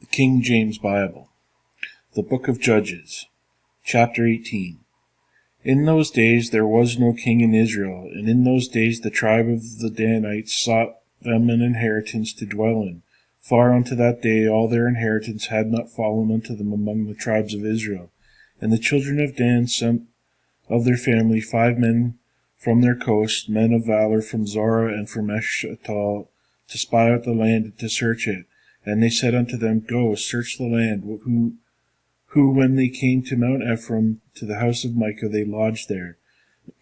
The King James Bible. The Book of Judges. Chapter 18. In those days there was no king in Israel, and in those days the tribe of the Danites sought them an inheritance to dwell in. Far unto that day all their inheritance had not fallen unto them among the tribes of Israel. And the children of Dan sent of their family 5 men from their coast, men of valor from Zorah and from Eshtaol, to spy out the land and to search it. And they said unto them, Go, search the land. Who when they came to Mount Ephraim, to the house of Micah, they lodged there.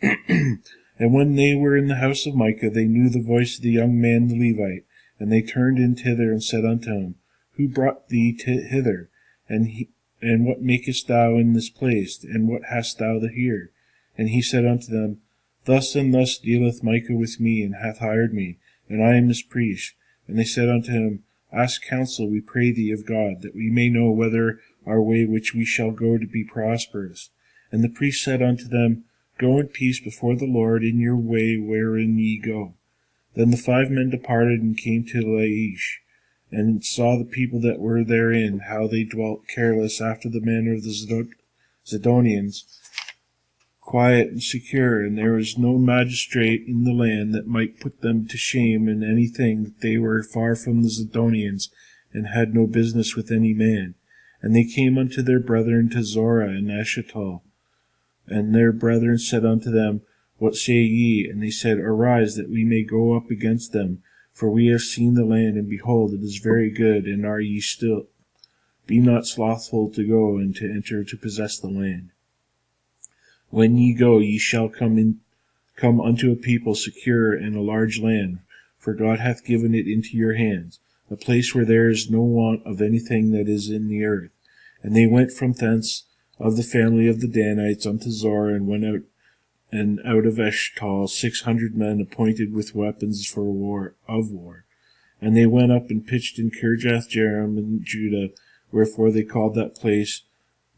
And when they were in the house of Micah, they knew the voice of the young man the Levite. And they turned in thither, and said unto him, Who brought thee hither? And what makest thou in this place? And what hast thou here? And he said unto them, Thus and thus dealeth Micah with me, and hath hired me, and I am his priest. And they said unto him, Ask counsel, we pray thee, of God, that we may know whether our way which we shall go to be prosperous. And the priest said unto them, Go in peace before the Lord in your way wherein ye go. Then the 5 men departed and came to Laish, and saw the people that were therein, how they dwelt careless after the manner of the Zidonians, quiet and secure, and there was no magistrate in the land that might put them to shame in anything, that they were far from the Zidonians, and had no business with any man. And they came unto their brethren to Zorah and Eshtaol. And their brethren said unto them, What say ye? And they said, Arise, that we may go up against them, for we have seen the land, and behold, it is very good, and are ye still? Be not slothful to go and to enter to possess the land. When ye go, ye shall come unto a people secure and a large land, for God hath given it into your hands, a place where there is no want of anything that is in the earth. And they went from thence of the family of the Danites unto Zorah, and went out, and out of Eshtaol 600 men appointed with weapons for war. And they went up and pitched in Kirjath-jearim in Judah, wherefore they called that place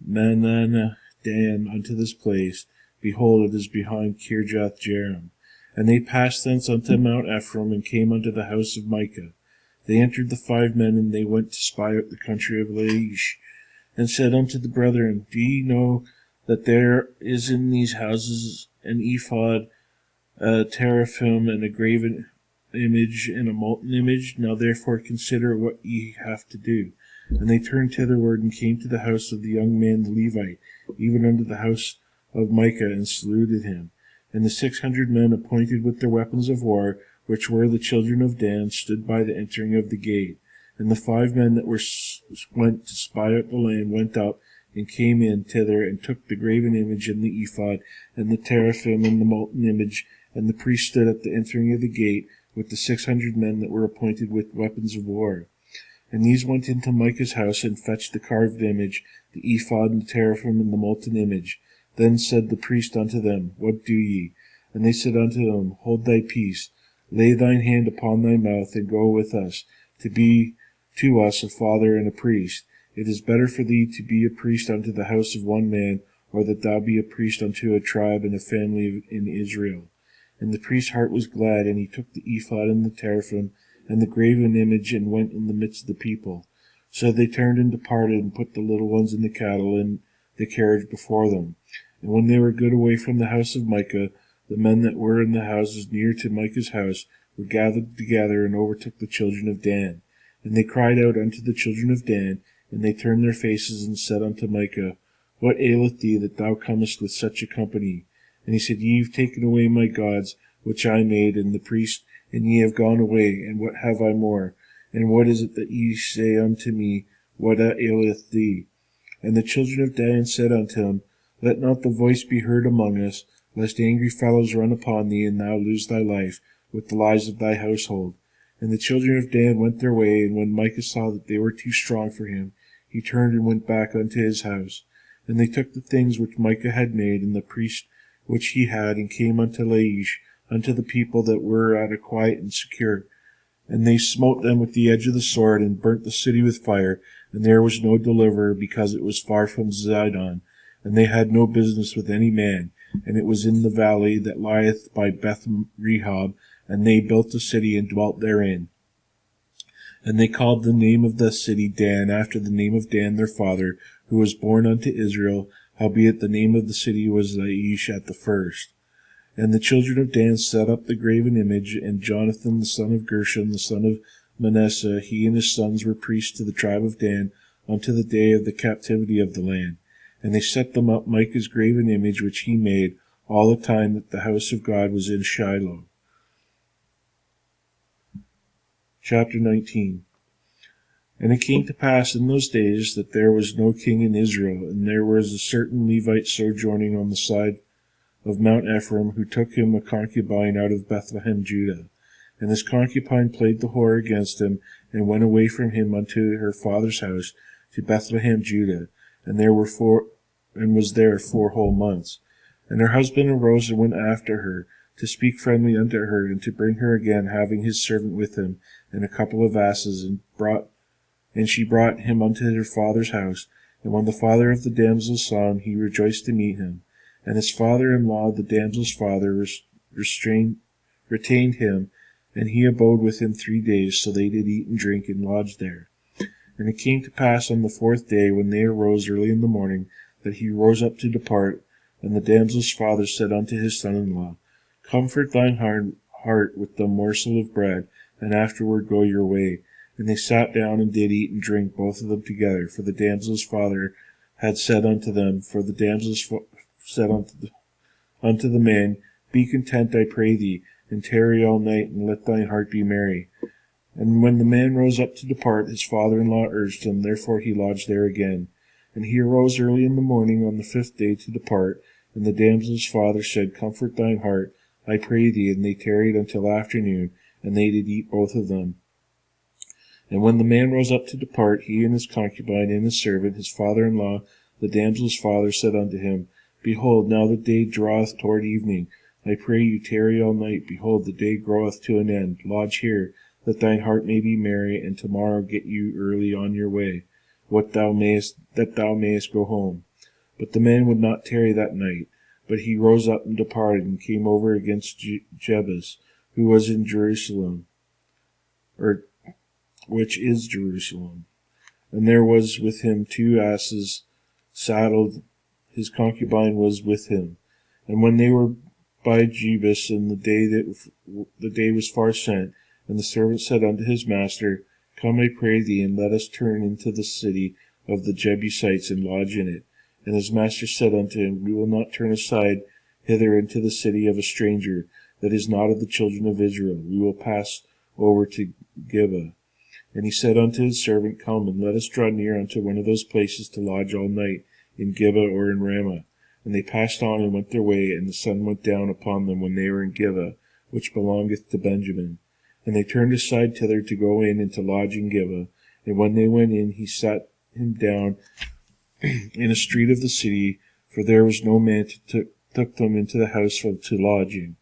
Mananah Dan unto this place. Behold, it is behind Kirjath-jearim. And they passed thence unto Mount Ephraim, and came unto the house of Micah. They entered the 5 men, and they went to spy out the country of Laish, and said unto the brethren, Do ye know that there is in these houses an ephod, a teraphim, and a graven image, and a molten image? Now therefore consider what ye have to do. And they turned thitherward, and came to the house of the young man the Levite, even unto the house of Micah, and saluted him. And the 600 men appointed with their weapons of war, which were the children of Dan, stood by the entering of the gate. And the 5 men that went to spy out the land went up, and came in thither, and took the graven image, and the ephod, and the teraphim, and the molten image. And the priest stood at the entering of the gate, with the 600 men that were appointed with weapons of war. And these went into Micah's house, and fetched the carved image, the ephod, and the teraphim, and the molten image. Then said the priest unto them, What do ye? And they said unto him, Hold thy peace, lay thine hand upon thy mouth, and go with us, to be to us a father and a priest. It is better for thee to be a priest unto the house of one man, or that thou be a priest unto a tribe and a family in Israel. And the priest's heart was glad, and he took the ephod and the teraphim, and the graven image, and went in the midst of the people. So they turned and departed, and put the little ones and the cattle in the carriage before them. And when they were good away from the house of Micah, the men that were in the houses near to Micah's house were gathered together, and overtook the children of Dan. And they cried out unto the children of Dan, and they turned their faces, and said unto Micah, What aileth thee, that thou comest with such a company? And he said, Ye have taken away my gods, which I made, and the priest, and ye have gone away, and what have I more? And what is it that ye say unto me, What aileth thee? And the children of Dan said unto him, Let not the voice be heard among us, lest angry fellows run upon thee, and thou lose thy life, with the lives of thy household. And the children of Dan went their way, and when Micah saw that they were too strong for him, he turned and went back unto his house. And they took the things which Micah had made, and the priest which he had, and came unto Laish, unto the people that were at a quiet and secure. And they smote them with the edge of the sword, and burnt the city with fire, and there was no deliverer, because it was far from Zidon, and they had no business with any man. And it was in the valley that lieth by Beth Rehob, and they built a city and dwelt therein. And they called the name of the city Dan, after the name of Dan their father, who was born unto Israel, howbeit the name of the city was Laish at the first. And the children of Dan set up the graven image, and Jonathan the son of Gershom, the son of Manasseh, he and his sons were priests to the tribe of Dan, unto the day of the captivity of the land. And they set them up Micah's graven image, which he made, all the time that the house of God was in Shiloh. Chapter 19. And it came to pass in those days that there was no king in Israel, and there was a certain Levite sojourning on the side of Mount Ephraim, who took him a concubine out of Bethlehem, Judah. And his concubine played the whore against him, and went away from him unto her father's house to Bethlehem, Judah, and was there 4 whole months. And her husband arose and went after her, to speak friendly unto her, and to bring her again, having his servant with him, and a couple of asses, and she brought him unto her father's house. And when the father of the damsel saw him, he rejoiced to meet him. And his father-in-law, the damsel's father, retained him, and he abode with him 3 days. So they did eat and drink, and lodged there. And it came to pass on the 4th day, when they arose early in the morning, that he rose up to depart. And the damsel's father said unto his son-in-law, Comfort thine heart with the morsel of bread, and afterward go your way. And they sat down and did eat and drink, both of them together. For the damsel's father had said unto them, said unto the man, Be content, I pray thee, and tarry all night, and let thine heart be merry. And when the man rose up to depart, his father-in-law urged him, therefore he lodged there again. And he arose early in the morning on the 5th day to depart, and the damsel's father said, Comfort thine heart, I pray thee. And they tarried until afternoon, and they did eat both of them. And when the man rose up to depart, he and his concubine and his servant, his father-in-law, the damsel's father, said unto him, Behold, now the day draweth toward evening. I pray you tarry all night. Behold, the day groweth to an end. Lodge here, that thine heart may be merry, and tomorrow get you early on your way, that thou mayest go home. But the man would not tarry that night, but he rose up and departed, and came over against Jebus, who was in Jerusalem, which is Jerusalem. And there was with him 2 asses saddled. His concubine was with him. And when they were by Jebus, and the day was far spent, and the servant said unto his master, Come, I pray thee, and let us turn into the city of the Jebusites, and lodge in it. And his master said unto him, We will not turn aside hither into the city of a stranger, that is not of the children of Israel. We will pass over to Gibeah. And he said unto his servant, Come, and let us draw near unto one of those places to lodge all night, in Gibeah or in Ramah. And they passed on and went their way, and the sun went down upon them when they were in Gibeah, which belongeth to Benjamin. And they turned aside thither to go in and to lodge in Gibeah. And when they went in, he sat him down in a street of the city, for there was no man took them into the house to lodging.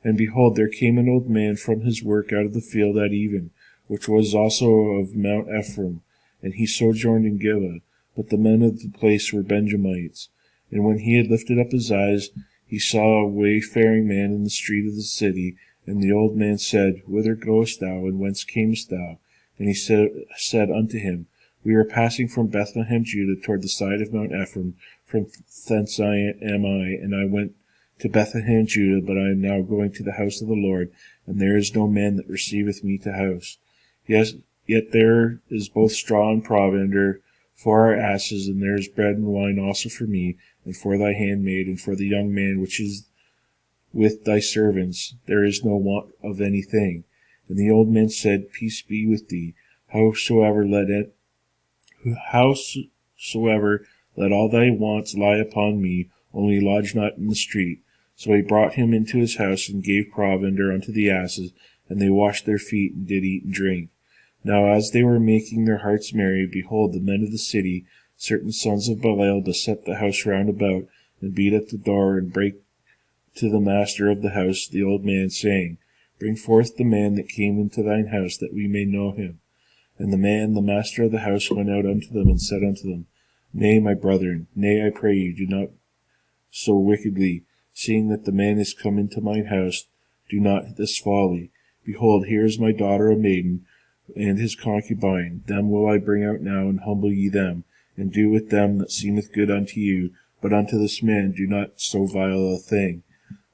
And behold, there came an old man from his work out of the field at even, which was also of Mount Ephraim, and he sojourned in Gibeah. But the men of the place were Benjamites. And when he had lifted up his eyes, he saw a wayfaring man in the street of the city. And the old man said, Whither goest thou, and whence camest thou? And he said unto him, We are passing from Bethlehem, Judah, toward the side of Mount Ephraim. From thence am I, and I went to Bethlehem, Judah, but I am now going to the house of the Lord, and there is no man that receiveth me to house. Yes, yet there is both straw and provender for our asses, and there is bread and wine also for me, and for thy handmaid, and for the young man which is with thy servants. There is no want of anything. And the old man said, Peace be with thee. Howsoever let all thy wants lie upon me, only lodge not in the street. So he brought him into his house, and gave provender unto the asses, and they washed their feet, and did eat and drink. Now as they were making their hearts merry, behold, the men of the city, certain sons of Belial, beset the house round about, and beat at the door, and brake to the master of the house, the old man, saying, Bring forth the man that came into thine house, that we may know him. And the master of the house, went out unto them, and said unto them, Nay, my brethren, nay, I pray you, do not so wickedly, seeing that the man is come into mine house, do not this folly. Behold, here is my daughter a maiden, and his concubine, them will I bring out now, and humble ye them, and do with them that seemeth good unto you, but unto this man do not so vile a thing.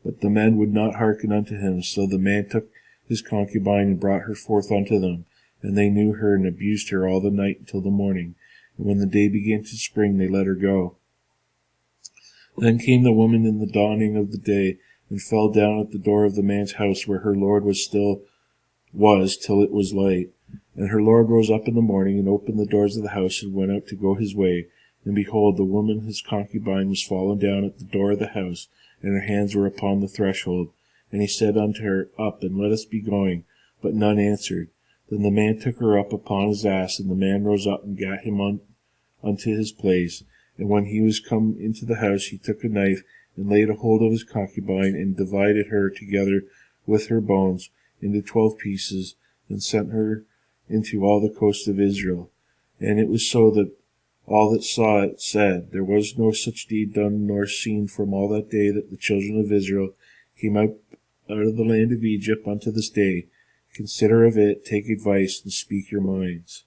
But the men would not hearken unto him, so the man took his concubine and brought her forth unto them, and they knew her and abused her all the night until the morning. And when the day began to spring, they let her go. Then came the woman in the dawning of the day, and fell down at the door of the man's house where her lord was till it was light. And her lord rose up in the morning, and opened the doors of the house, and went out to go his way. And behold, the woman his concubine was fallen down at the door of the house, and her hands were upon the threshold. And he said unto her, Up, and let us be going. But none answered. Then the man took her up upon his ass, and the man rose up and gat him unto his place. And when he was come into the house, he took a knife, and laid a hold of his concubine, and divided her together with her bones into 12 pieces, and sent her into all the coast of Israel. And it was so that all that saw it said, There was no such deed done nor seen from all that day that the children of Israel came out of the land of Egypt unto this day. Consider of it, take advice, and speak your minds.